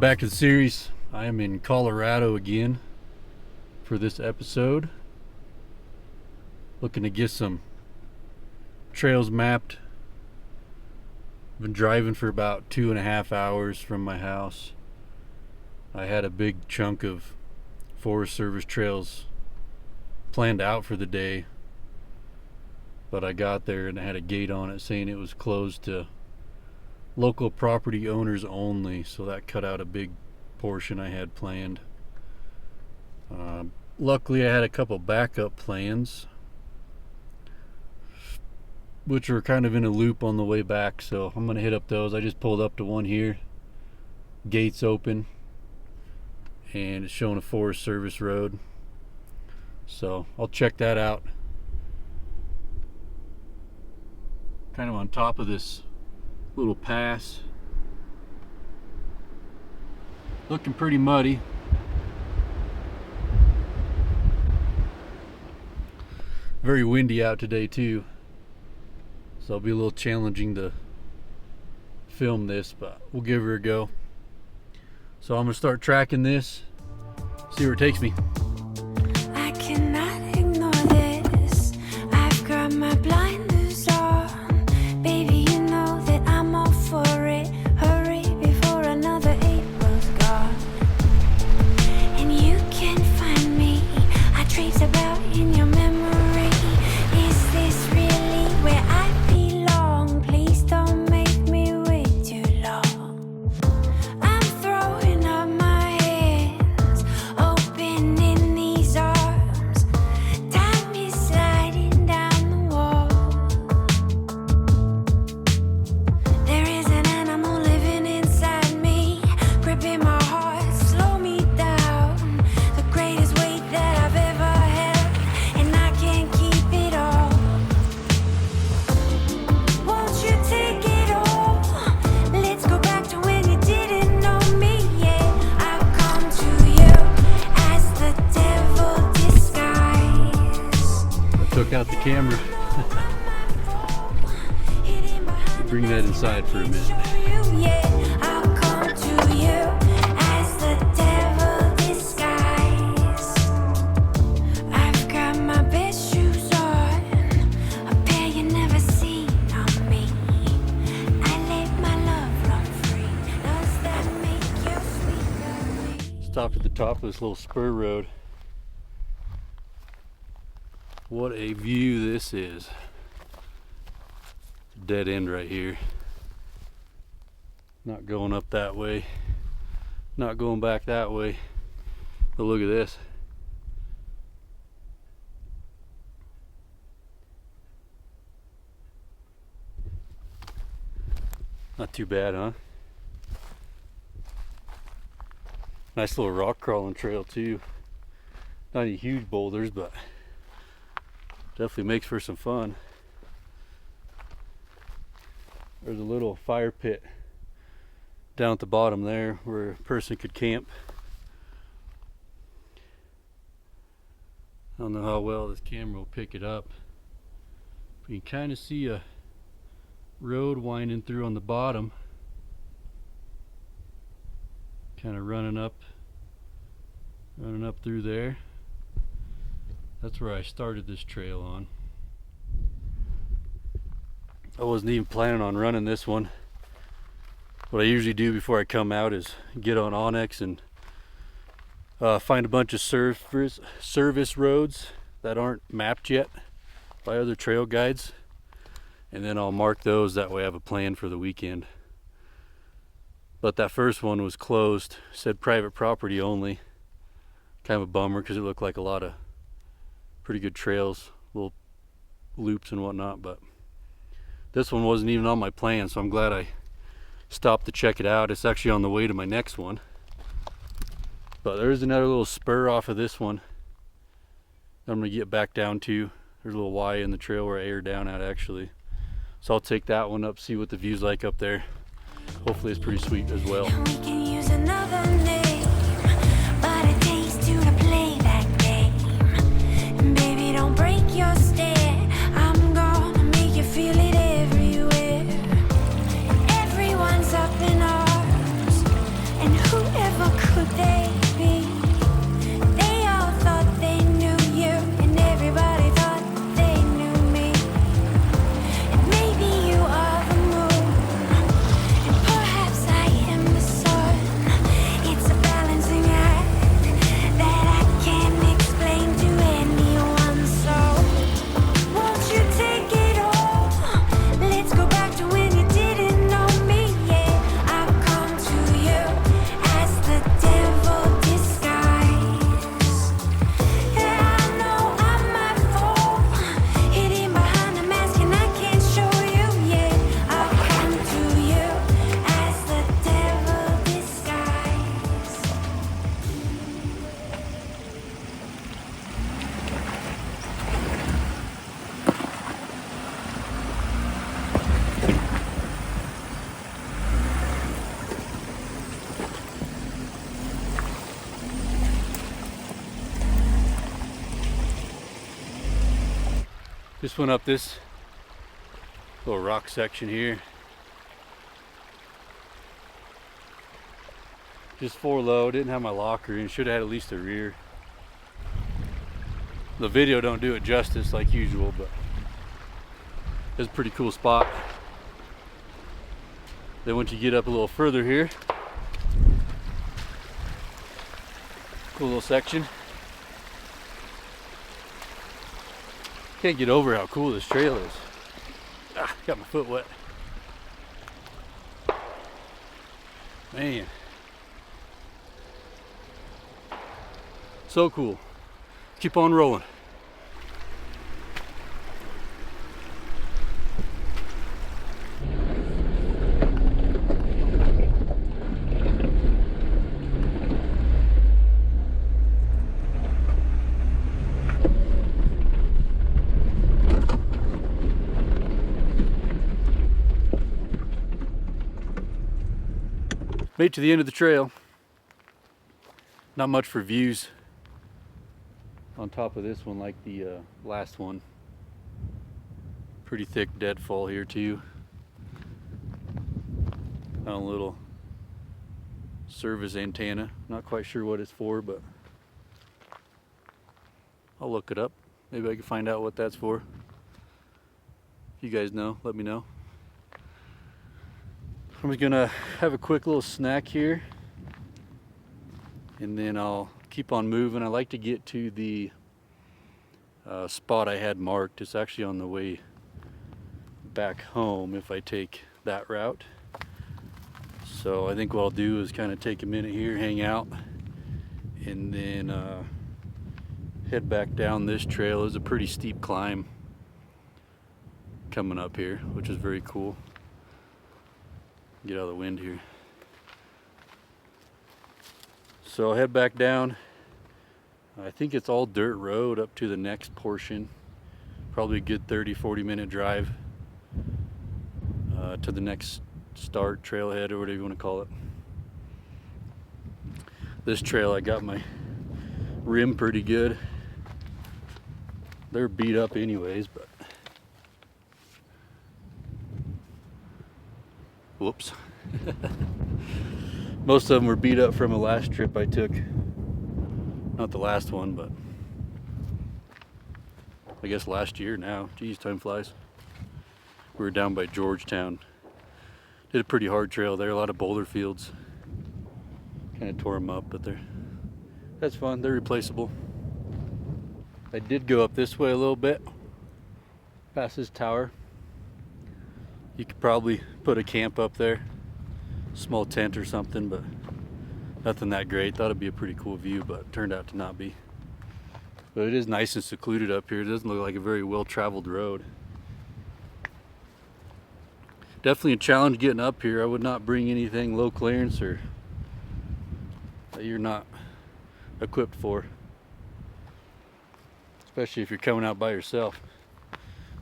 back to the series. I am in Colorado again for this episode. Looking to get some trails mapped. Been driving for about 2.5 hours from my house. I had a big chunk of Forest Service trails planned out for the day, but I got there and it had a gate on it saying it was closed to local property owners only, so that cut out a big portion I had planned. Luckily I had a couple backup plans which were kind of in a loop on the way back, so I'm gonna hit up those. I just pulled up to one here, gates open, and it's showing a Forest Service road, so I'll check that out. Kind of on top of this little pass, looking pretty muddy. Very windy out today too, so it'll be a little challenging to film this, but we'll give her a go. So I'm gonna start tracking this, see where it takes me. I cannot ignore this. I've got my blinders on. Baby, you know that I'm all for it. Hurry before another April's gone. And you can find me. I traipse about in your memory. Is this really where I belong? Please don't make me wait too long. I'm throwing up my hands, open in these arms. Time is sliding down the wall. There is an animal living inside me, gripping my heart, slow me down. The greatest weight that I've ever held, and I can't keep it all. Won't you take it all? Let's go back to when you didn't know me. Yeah, I've come to you as the devil disguised. I took out the camera. Bring that inside for a minute. Yeah, I'll come to you as the devil disguised. I've got my best shoes on, a pair you never seen on me. I let my love run free. Does that make you sweet on me? Stopped at the top of this little spur road. What a view this is. Dead end right here. Not going up that way, not going back that way, but look at this. Not too bad, huh? Nice little rock crawling trail too. Not any huge boulders, but definitely makes for some fun. There's a little fire pit down at the bottom there where a person could camp. I don't know how well this camera will pick it up, but you can kind of see a road winding through on the bottom, kind of running up through there. That's where I started this trail on. I wasn't even planning on running this one. What I usually do before I come out is get on Onyx and find a bunch of service roads that aren't mapped yet by other trail guides, and then I'll mark those. That way I have a plan for the weekend. But that first one was closed, said private property only. Kind of a bummer because it looked like a lot of pretty good trails, little loops and whatnot, but this one wasn't even on my plan, so I'm glad I stopped to check it out. It's actually on the way to my next one. But there's another little spur off of this one that I'm gonna get back down to. There's a little Y in the trail where I air down at actually. So I'll take that one up, see what the view's like up there. Hopefully it's pretty sweet as well. And we can use another name, but it takes two to play that game. And baby, don't break your stare. I'm gonna make you feel it everywhere. Everyone's up in arms, and who Just went up this little rock section here. Just 4 low, didn't have my locker in, should have had at least a rear. The video don't do it justice like usual, but it's a pretty cool spot. Then once you get up a little further here, cool little section. Can't get over how cool this trail is. Ah, got my foot wet. Man. So cool. Keep on rolling. Made it to the end of the trail. Not much for views on top of this one like the last one. Pretty thick deadfall here too. Found a little service antenna. Not quite sure what it's for, but I'll look it up. Maybe I can find out what that's for. If you guys know, let me know. I'm just gonna have a quick little snack here and then I'll keep on moving. I like to get to the spot I had marked. It's actually on the way back home if I take that route. So I think what I'll do is kind of take a minute here, hang out, and then head back down this trail. It's a pretty steep climb coming up here, which is very cool. Get out of the wind here. So I'll head back down. I think it's all dirt road up to the next portion. Probably a good 30-40 minute drive to the next start, trailhead, or whatever you want to call it. This trail, I got my rim pretty good. They're beat up anyways, but whoops. Most of them were beat up from a last trip I took. Not the last one, but I guess last year now. Geez, time flies. We were down by Georgetown. Did a pretty hard trail there, a lot of boulder fields. Kind of tore them up, but that's fun, they're replaceable. I did go up this way a little bit, past this tower. You could probably put a camp up there, small tent or something, but nothing that great. Thought it'd be a pretty cool view, but it turned out to not be. But it is nice and secluded up here. It doesn't look like a very well-traveled road. Definitely a challenge getting up here. I would not bring anything low clearance or that you're not equipped for. Especially if you're coming out by yourself.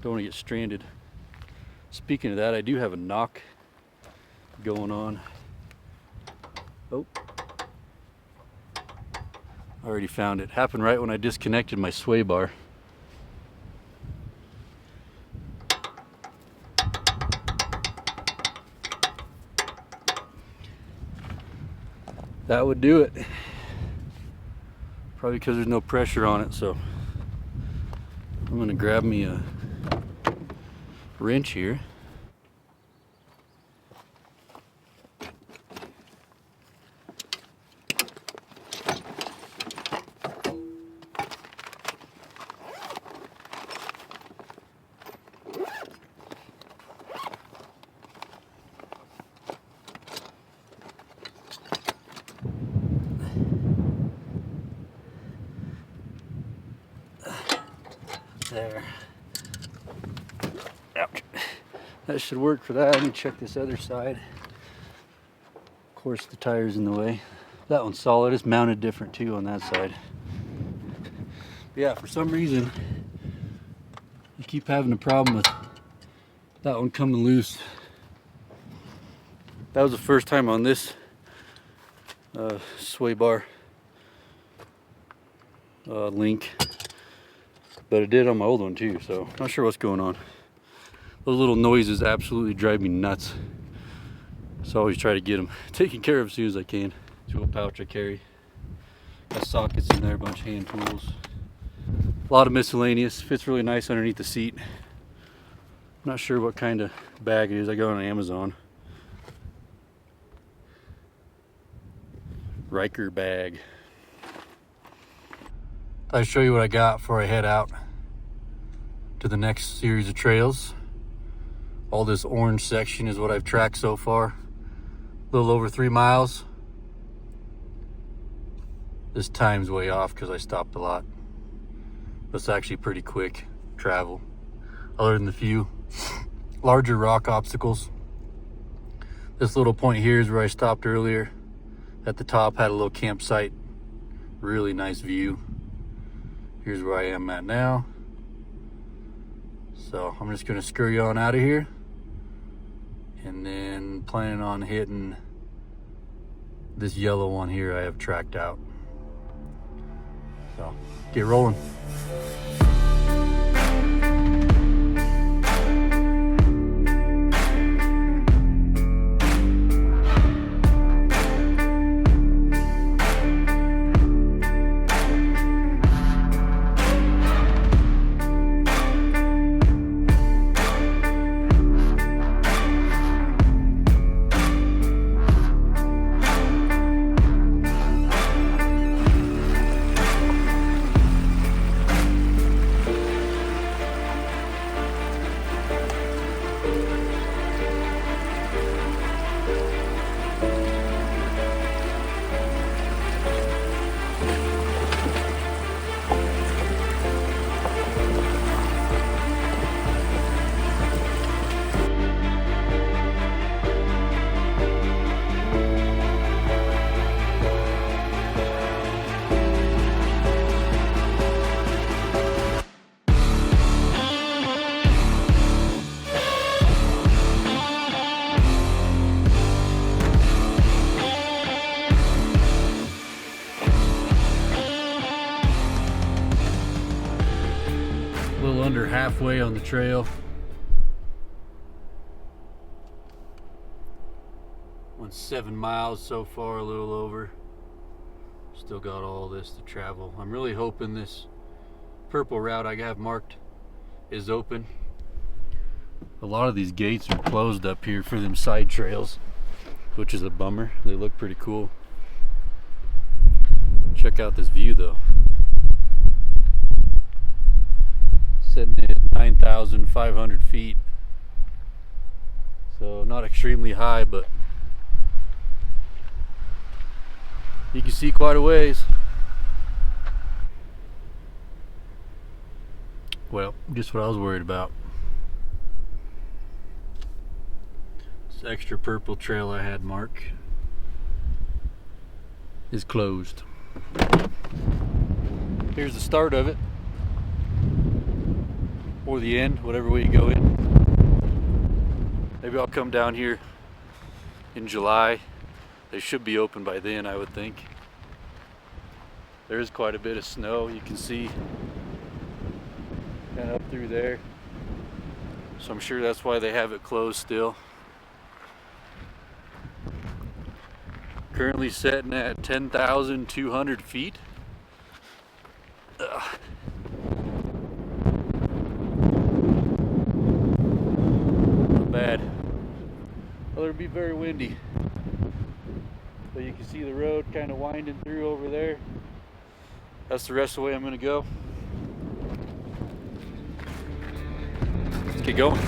Don't want to get stranded. Speaking of that, I do have a knock going on. Oh, I already found it. Happened right when I disconnected my sway bar. That would do it. Probably because there's no pressure on it, so I'm going to grab me a wrench here. There. Ouch. That should work for that. Let me check this other side. Of course, the tire's in the way. That one's solid. It's mounted different too on that side. But yeah, for some reason, I keep having a problem with that one coming loose. That was the first time on this sway bar link but it did on my old one too, so not sure what's going on. Those little noises absolutely drive me nuts. So I always try to get them taken care of as soon as I can. Tool pouch I carry. Got sockets in there, a bunch of hand tools. A lot of miscellaneous. Fits really nice underneath the seat. Not sure what kind of bag it is. I got it on Amazon. Riker bag. I'll show you what I got before I head out to the next series of trails. All this orange section is what I've tracked so far. A little over 3 miles. This time's way off because I stopped a lot. But it's actually pretty quick travel. Other than the few larger rock obstacles. This little point here is where I stopped earlier. At the top had a little campsite. Really nice view. Here's where I am at now. So I'm just gonna scurry on out of here. And then planning on hitting this yellow one here I have tracked out. So get rolling. Under halfway on the trail. Went 7 miles so far, a little over. Still got all this to travel. I'm really hoping this purple route I have marked is open. A lot of these gates are closed up here for them side trails, which is a bummer. They look pretty cool. Check out this view though. Sitting at 9,500 feet, so not extremely high, but you can see quite a ways. Well, just what I was worried about. This extra purple trail I had marked is closed. Here's the start of it. Or the end, whatever way you go in. Maybe I'll come down here in July. They should be open by then, I would think. There is quite a bit of snow, you can see kind of up through there. So I'm sure that's why they have it closed still. Currently sitting at 10,200 feet. Ugh. Bad. Well, it'll be very windy, but you can see the road kind of winding through over there. That's the rest of the way I'm going to go. Let's get going.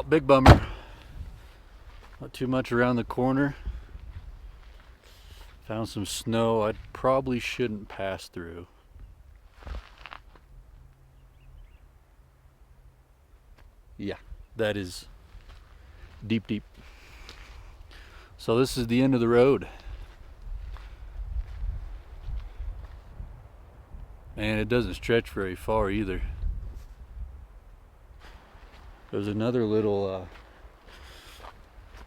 big bummer. Not too much around the corner. Found some snow I probably shouldn't pass through. Yeah, that is deep, deep. So this is the end of the road. And it doesn't stretch very far either. There's another little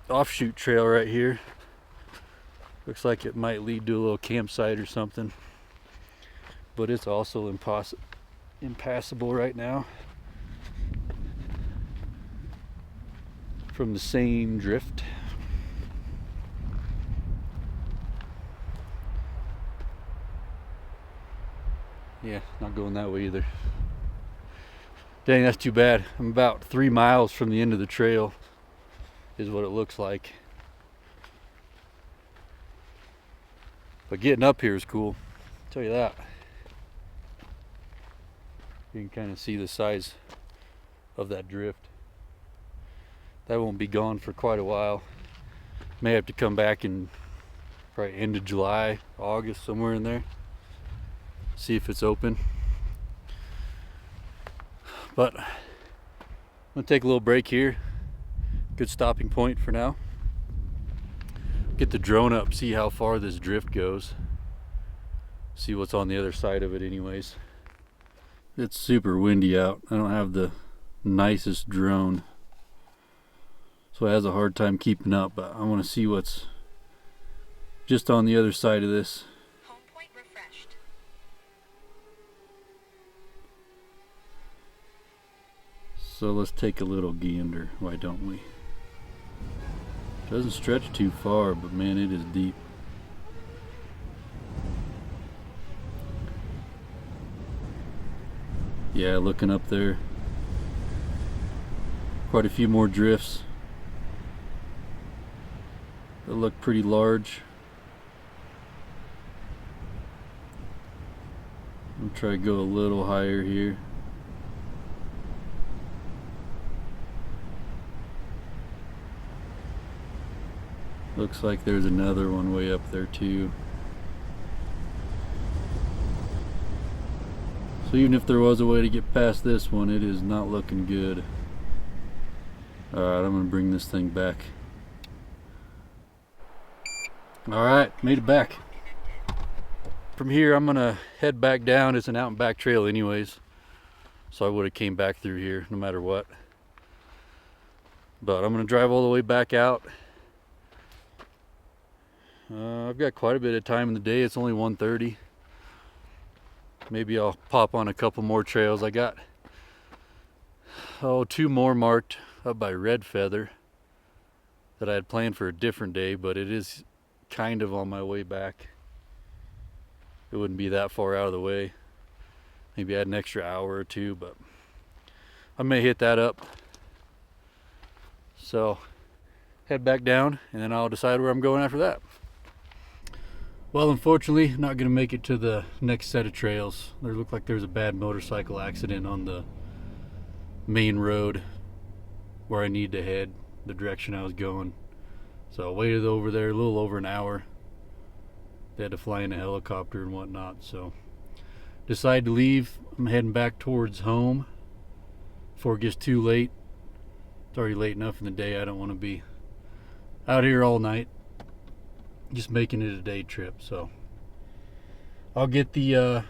offshoot trail right here. Looks like it might lead to a little campsite or something. But it's also impassable right now from the same drift. Yeah, not going that way either. Dang, that's too bad. I'm about 3 miles from the end of the trail, is what it looks like. But getting up here is cool, I'll tell you that. You can kind of see the size of that drift. That won't be gone for quite a while. May have to come back in probably end of July, August, somewhere in there. See if it's open. But I'm gonna take a little break here. Good stopping point for now. Get the drone up, see how far this drift goes. See what's on the other side of it anyways. It's super windy out. I don't have the nicest drone, so it has a hard time keeping up, but I want to see what's just on the other side of this. So let's take a little gander, why don't we? Doesn't stretch too far, but man, it is deep. Yeah, looking up there, quite a few more drifts that look pretty large. I'm try to go a little higher here. Looks like there's another one way up there too. So even if there was a way to get past this one, it is not looking good. Alright, I'm gonna bring this thing back. Alright, made it back. From here I'm gonna head back down. It's an out and back trail anyways, so I would have came back through here no matter what. But I'm gonna drive all the way back out. I've got quite a bit of time in the day. It's only 1:30. Maybe I'll pop on a couple more trails. I got 2 more marked up by Red Feather that I had planned for a different day, but it is kind of on my way back. It wouldn't be that far out of the way. Maybe add an extra hour or 2, but I may hit that up. So head back down and then I'll decide where I'm going after that. Well, unfortunately, not going to make it to the next set of trails. There looked like there was a bad motorcycle accident on the main road where I need to head, the direction I was going. So I waited over there a little over an hour. They had to fly in a helicopter and whatnot. So decided to leave. I'm heading back towards home before it gets too late. It's already late enough in the day. I don't want to be out here all night. Just making it a day trip. So I'll get the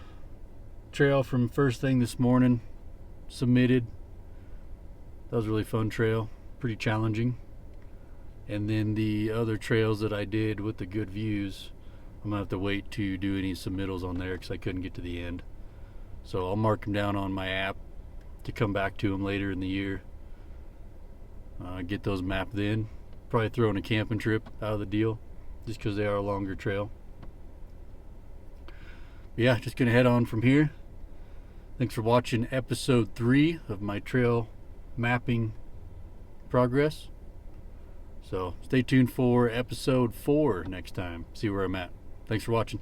trail from first thing this morning submitted. That was a really fun trail, pretty challenging. And then the other trails that I did with the good views, I'm gonna have to wait to do any submittals on there because I couldn't get to the end. So I'll mark them down on my app to come back to them later in the year. Get those mapped then. Probably throw in a camping trip out of the deal, just because they are a longer trail. But yeah, just gonna head on from here. Thanks for watching episode 3 of my trail mapping progress. So stay tuned for episode 4 next time. See where I'm at. Thanks for watching.